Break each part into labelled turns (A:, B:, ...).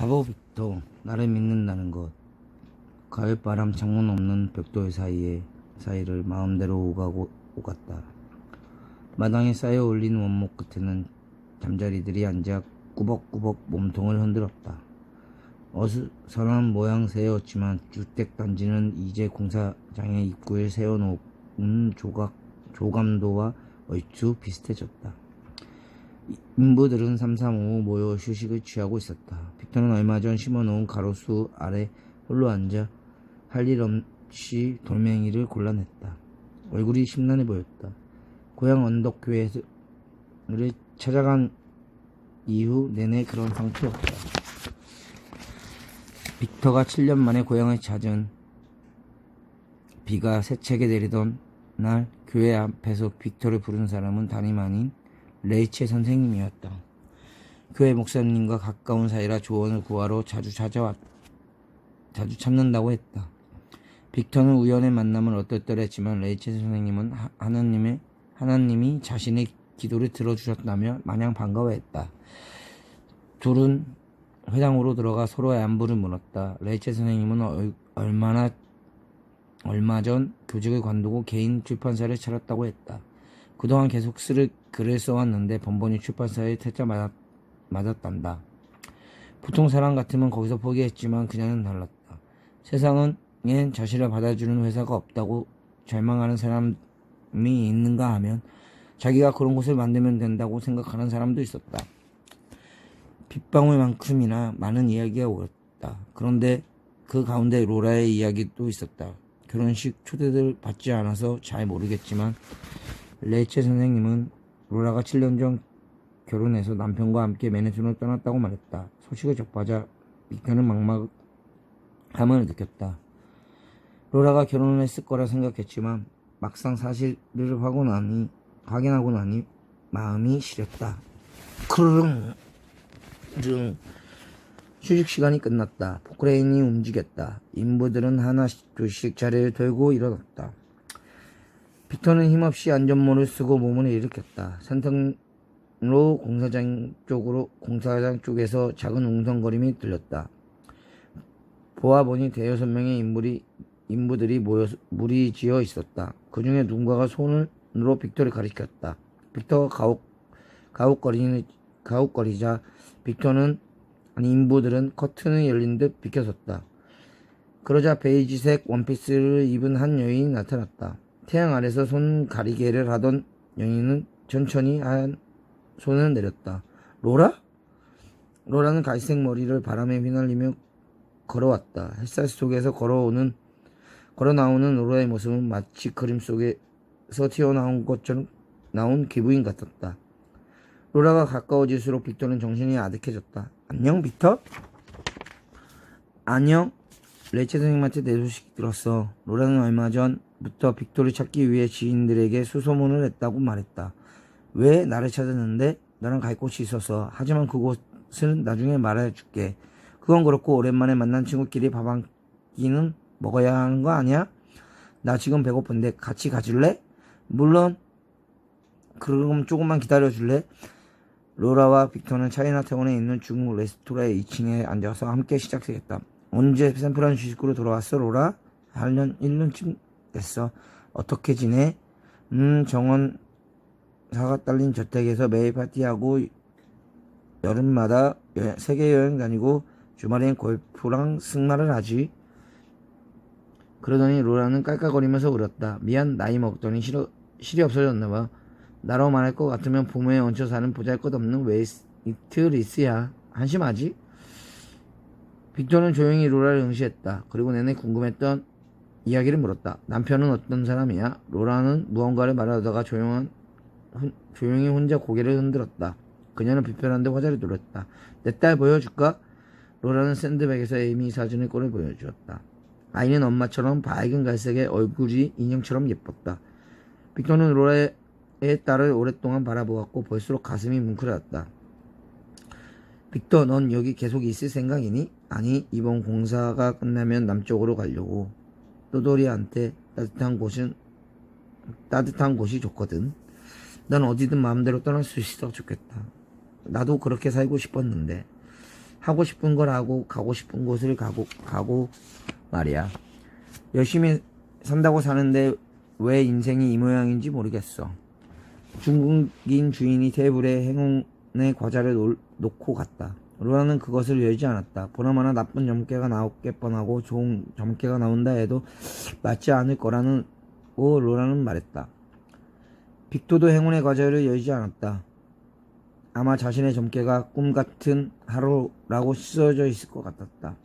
A: 바보 빅터, 나를 믿는다는 것. 가을바람 창문 없는 벽돌 사이를 마음대로 오갔다. 마당에 쌓여 올린 원목 끝에는 잠자리들이 앉아 꾸벅꾸벅 몸통을 흔들었다. 어수선한 모양새였지만 주택단지는 이제 공사장의 입구에 세워놓은 조감도와 얼추 비슷해졌다. 인부들은 삼삼오오 모여 휴식을 취하고 있었다. 빅터는 얼마 전 심어놓은 가로수 아래 홀로 앉아 할 일 없이 돌멩이를 골라냈다. 얼굴이 심란해 보였다. 고향 언덕교회를 찾아간 이후 내내 그런 상태였다. 빅터가 7년 만에 고향을 찾은 비가 세차게 내리던 날 교회 앞에서 빅터를 부른 사람은 담임 아닌 레이첼 선생님이었다. 교회 목사님과 가까운 사이라 조언을 구하러 자주 찾는다고 했다. 빅터는 우연의 만남을 어떨떨했지만 레이첼 선생님은 하나님이 자신의 기도를 들어주셨다며 마냥 반가워했다. 둘은 회당으로 들어가 서로의 안부를 물었다. 레이첼 선생님은 얼마 전 교직을 관두고 개인 출판사를 차렸다고 했다. 그동안 계속 글을 써왔는데 번번이 출판사에 퇴짜 맞았단다. 보통 사람 같으면 거기서 포기했지만 그녀는 달랐다. 세상엔 자신을 받아주는 회사가 없다고 절망하는 사람이 있는가 하면 자기가 그런 곳을 만들면 된다고 생각하는 사람도 있었다. 빗방울만큼이나 많은 이야기가 오갔다. 그런데 그 가운데 로라의 이야기도 있었다. 결혼식 초대를 받지 않아서 잘 모르겠지만 레이첼 선생님은 로라가 7년 전 결혼해서 남편과 함께 맨해튼을 떠났다고 말했다. 소식을 접하자 빅터는 막막함을 느꼈다. 로라가 결혼을 했을 거라 생각했지만 막상 사실을 확인하고 나니 마음이 시렸다. 크르릉 휴식 시간이 끝났다. 포크레인이 움직였다. 인부들은 하나씩 둘씩 자리를 돌고 일어났다. 빅터는 힘없이 안전모를 쓰고 몸을 일으켰다. 센터로 공사장 쪽에서 작은 웅성거림이 들렸다. 보아보니 대여섯 명의 인부들이 무리지어 있었다. 그 중에 누군가가 손으로 빅터를 가리켰다. 빅터가 가웃거리자 인부들은 커튼이 열린 듯 비켜섰다. 그러자 베이지색 원피스를 입은 한 여인이 나타났다. 태양 아래서 손 가리개를 하던 여인은 천천히 한 손을 내렸다. 로라? 로라는 갈색 머리를 바람에 휘날리며 걸어왔다. 햇살 속에서 걸어 나오는 로라의 모습은 마치 그림 속에서 튀어나온 것처럼 나온 기부인 같았다. 로라가 가까워질수록 빅터는 정신이 아득해졌다. 안녕, 빅터? 안녕. 레이첼 선생님한테 내 소식 들었어. 로라는 얼마 전부터 빅터를 찾기 위해 지인들에게 수소문을 했다고 말했다. 왜 나를 찾았는데? 나랑 갈 곳이 있어서. 하지만 그곳은 나중에 말해줄게. 그건 그렇고 오랜만에 만난 친구끼리 밥 한 끼는 먹어야 하는 거 아니야? 나 지금 배고픈데 같이 가줄래? 물론. 그럼 조금만 기다려줄래? 로라와 빅터는 차이나타운에 있는 중국 레스토랑의 2층에 앉아서 함께 시작했다. 언제 샌프란시스코로 돌아왔어, 로라? 1년쯤 됐어. 어떻게 지내? 정원사가 딸린 저택에서 매일 파티하고 여름마다 세계 여행 다니고 주말엔 골프랑 승마를 하지. 그러더니 로라는 깔깔거리면서 울었다. 미안, 나이 먹더니 실이 없어졌나봐. 나로 말할 것 같으면 부모에 얹혀 사는 보잘것없는 웨이트리스야. 한심하지? 빅터는 조용히 로라를 응시했다. 그리고 내내 궁금했던 이야기를 물었다. 남편은 어떤 사람이야? 로라는 무언가를 말하다가 조용히 혼자 고개를 흔들었다. 그녀는 불편한데 화자를 눌렀다. 내 딸 보여줄까? 로라는 샌드백에서 에이미 사진을 꺼내 보여주었다. 아이는 엄마처럼 밝은 갈색의 얼굴이 인형처럼 예뻤다. 빅터는 로라의 딸을 오랫동안 바라보았고 볼수록 가슴이 뭉클해졌다. 빅터, 넌 여기 계속 있을 생각이니? 아니, 이번 공사가 끝나면 남쪽으로 가려고. 또돌이한테 따뜻한 곳이 좋거든. 난 어디든 마음대로 떠날 수 있어 좋겠다. 나도 그렇게 살고 싶었는데. 하고 싶은 걸 하고 가고 싶은 곳을 가고 말이야. 열심히 산다고 사는데 왜 인생이 이 모양인지 모르겠어. 중국인 주인이 테이블에 행운의 과자를 놓고 갔다. 로라는 그것을 열지 않았다. 보나마나 나쁜 점괘가 나올 뻔하고 좋은 점괘가 나온다 해도 맞지 않을 거라는 로라는 말했다. 빅토도 행운의 과자를 열지 않았다. 아마 자신의 점괘가 꿈같은 하루라고 쓰여져 있을 것 같았다.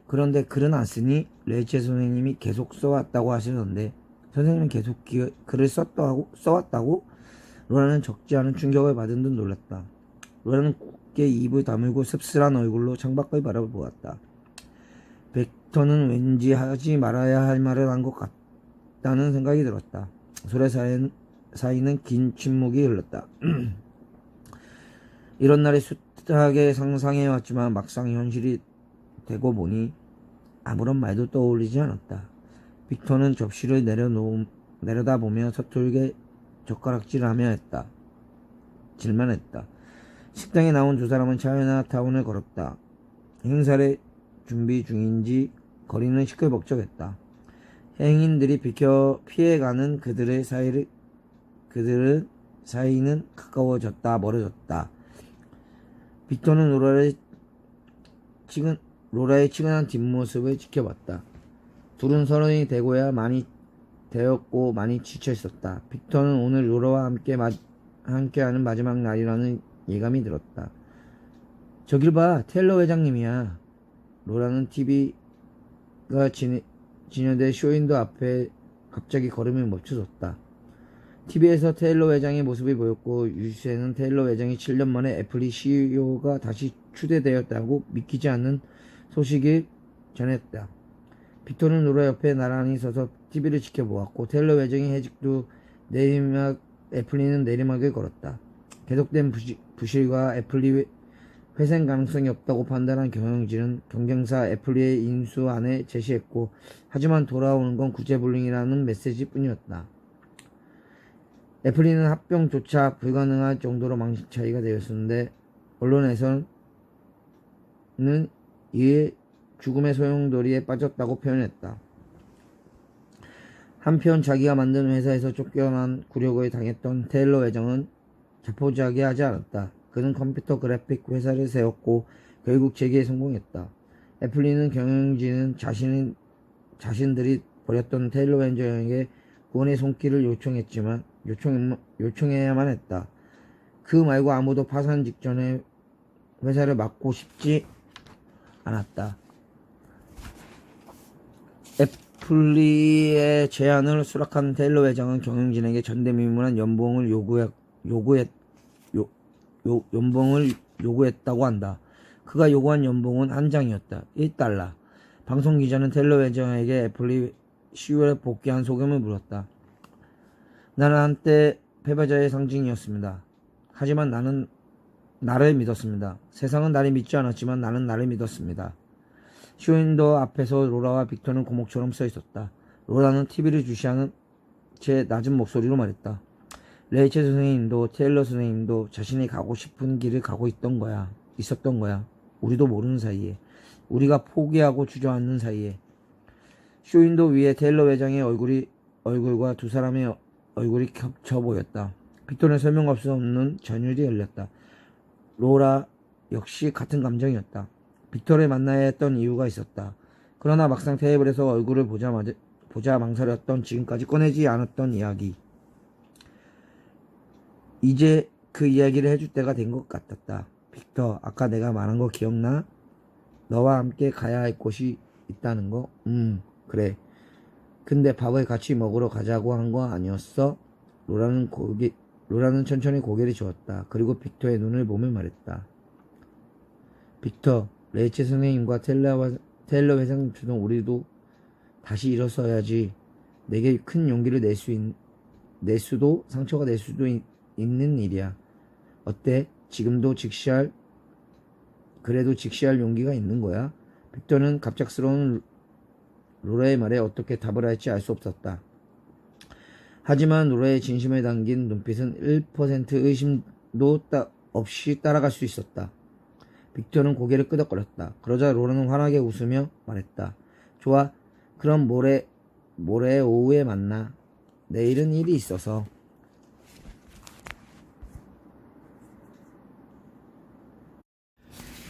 A: 그런데 글은 안 쓰니? 레이첼 선생님이 계속 써왔다고 하시던데 선생님은 계속 글을 써왔다고? 로라는 적지 않은 충격을 받은 듯 놀랐다. 로라는 굳게 입을 다물고 씁쓸한 얼굴로 창밖을 바라보았다. 벡터는 왠지 하지 말아야 할 말을 한 것 같다는 생각이 들었다. 소리 사이는 긴 침묵이 흘렀다. 이런 날이 숱하게 상상해왔지만 막상 현실이 되고 보니 아무런 말도 떠올리지 않았다. 빅터는 접시를 내려다보며 서툴게 젓가락질하며 질만 했다. 식당에 나온 두 사람은 차이나타운을 걸었다. 행사를 준비 중인지 거리는 시끌벅적했다. 행인들이 피해가는 그들은 사이는 가까워졌다 멀어졌다. 빅터는 로라의 치근한 뒷모습을 지켜봤다. 둘은 서른이 되고야 많이 되었고 많이 지쳐 있었다. 빅터는 오늘 로라와 함께하는 마지막 날이라는 예감이 들었다. 저길 봐, 테일러 회장님이야. 로라는 TV가 진열된 쇼윈도 앞에 갑자기 걸음을 멈춰섰다. TV에서 테일러 회장의 모습이 보였고 뉴스에는 테일러 회장이 7년 만에 애플리 CEO가 다시 추대되었다고 믿기지 않는 소식을 전했다. 빅토는 로라 옆에 나란히 서서 TV를 지켜보았고 테일러 회장의 해직도 애플리는 내리막을 걸었다. 계속된 부실과 애플리 회생 가능성이 없다고 판단한 경영진은 애플리의 인수안에 제시했고 하지만 돌아오는 건 구제불능이라는 메시지뿐이었다. 애플리는 합병조차 불가능할 정도로 망신 차이가 되었었는데 언론에서는 이에 죽음의 소용돌이에 빠졌다고 표현했다. 한편 자기가 만든 회사에서 쫓겨난 굴욕을 당했던 테일러 회장은 자포자기하지 않았다. 그는 컴퓨터 그래픽 회사를 세웠고 결국 재기에 성공했다. 애플리는 경영진은 자신들이 버렸던 테일러 회장에게 구원의 손길을 요청해야만 했다. 그 말고 아무도 파산 직전에 회사를 맡고 싶지 않았다. 애플리의 제안을 수락한 테일러 회장은 경영진에게 전대미문한 연봉을 요구했다고 한다. 그가 요구한 연봉은 한 장이었다. 1달러. 방송 기자는 테일러 회장에게 애플리 CEO에 복귀한 소감을 물었다. 나는 한때 패배자의 상징이었습니다. 하지만 나는 나를 믿었습니다. 세상은 나를 믿지 않았지만 나는 나를 믿었습니다. 쇼윈도 앞에서 로라와 빅터는 고목처럼 서 있었다. 로라는 TV를 주시하는 채 낮은 목소리로 말했다. 레이첼 선생님도 테일러 선생님도 자신이 가고 싶은 길을 가고 있었던 거야. 우리도 모르는 사이에. 우리가 포기하고 주저앉는 사이에. 쇼윈도 위에 테일러 회장의 얼굴과 두 사람의 얼굴이 겹쳐 보였다. 빅터는 설명할 수 없는 전율이 열렸다. 로라 역시 같은 감정이었다. 빅터를 만나야 했던 이유가 있었다. 그러나 막상 테이블에서 얼굴을 보자 망설였던 지금까지 꺼내지 않았던 이야기. 이제 그 이야기를 해줄 때가 된 것 같았다. 빅터, 아까 내가 말한 거 기억나? 너와 함께 가야 할 곳이 있다는 거? 그래. 근데 밥을 같이 먹으러 가자고 한 거 아니었어? 로라는 천천히 고개를 저었다. 그리고 빅터의 눈을 보며 말했다. 빅터, 레이첼 선생님과 테일러 회장님처럼 우리도 다시 일어서야지. 내게 큰 용기를 낼 수도 상처가 될 수도 있는 일이야. 어때? 지금도 그래도 직시할 용기가 있는 거야? 빅터는 갑작스러운 로라의 말에 어떻게 답을 할지 알 수 없었다. 하지만 로라의 진심을 담긴 눈빛은 1% 의심도 없이 따라갈 수 있었다. 빅토는 고개를 끄덕거렸다. 그러자 로라는 환하게 웃으며 말했다. 좋아. 그럼 모레 오후에 만나. 내일은 일이 있어서.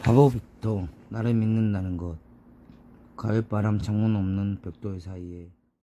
A: 바보 빅토. 나를 믿는다는 것. 가을바람 창문 없는 벽돌 사이에